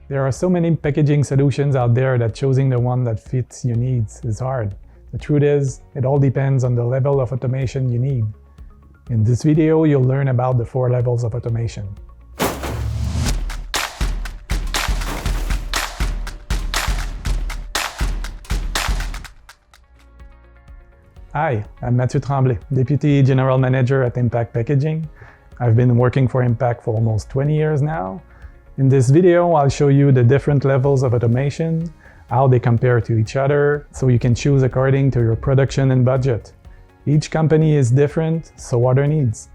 There are so many packaging solutions out there that choosing the one that fits your needs is hard. The truth is, it all depends on the level of automation you need. In this video, you'll learn about the 4 levels of automation. Hi, I'm Mathieu Tremblay, Deputy General Manager at Impack Packaging. I've been working for Impack for almost 20 years now. In this video, I'll show you the different levels of automation, how they compare to each other, so you can choose according to your production and budget. Each company is different, so are their needs.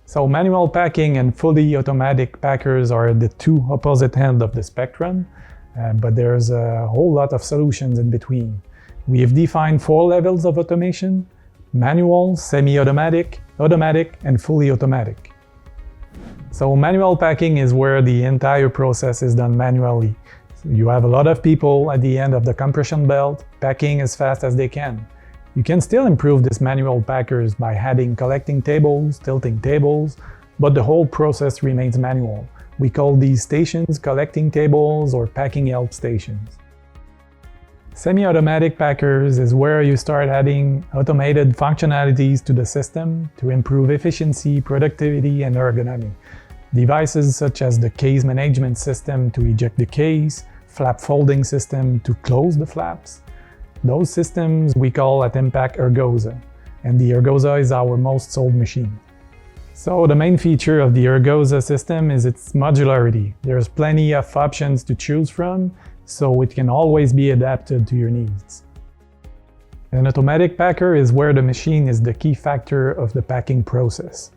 So manual packing and fully automatic packers are the two opposite ends of the spectrum, but there's a whole lot of solutions in between. We have defined 4 levels of automation: manual, semi-automatic, automatic, and fully automatic. So manual packing is where the entire process is done manually. You have a lot of people at the end of the compression belt packing as fast as they can. You can still improve this manual packers by adding collecting tables, tilting tables, but the whole process remains manual. We call these stations collecting tables or packing help stations. Semi-automatic packers is where you start adding automated functionalities to the system to improve efficiency, productivity, and ergonomy. Devices such as the case management system to eject the case, flap folding system to close the flaps. Those systems we call at Impact Ergoza, and the Ergoza is our most sold machine. So the main feature of the Ergoza system is its modularity. There's plenty of options to choose from, so it can always be adapted to your needs. An automatic packer is where the machine is the key factor of the packing process.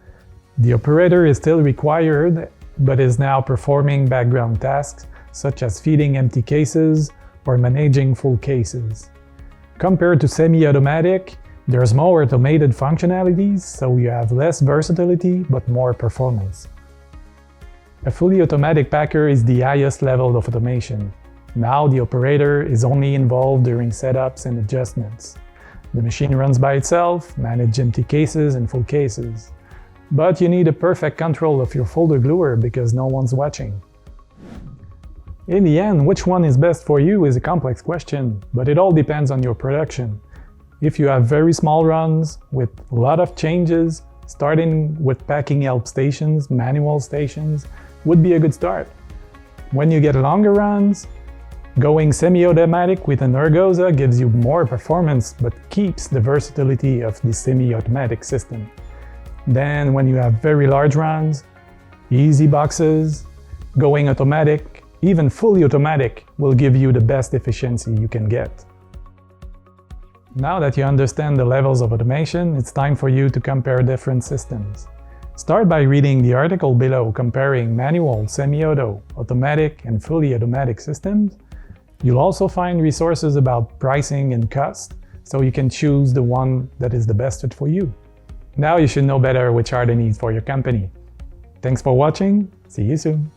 The operator is still required, but is now performing background tasks such as feeding empty cases or managing full cases. Compared to semi-automatic, there's more automated functionalities, so you have less versatility but more performance. A fully automatic packer is the highest level of automation. Now the operator is only involved during setups and adjustments. The machine runs by itself, manages empty cases and full cases. But you need a perfect control of your folder gluer because no one's watching. In the end, which one is best for you is a complex question, but it all depends on your production. If you have very small runs with a lot of changes, starting with packing help stations, manual stations, would be a good start. When you get longer runs, going semi-automatic with an Ergoza gives you more performance but keeps the versatility of the semi-automatic system. Then when you have very large runs, easy boxes, going automatic, even fully automatic will give you the best efficiency you can get. Now that you understand the levels of automation, it's time for you to compare different systems. Start by reading the article below comparing manual, semi-auto, automatic, and fully automatic systems. You'll also find resources about pricing and cost, so you can choose the one that is the best fit for you. Now you should know better which are the needs for your company. Thanks for watching. See you soon.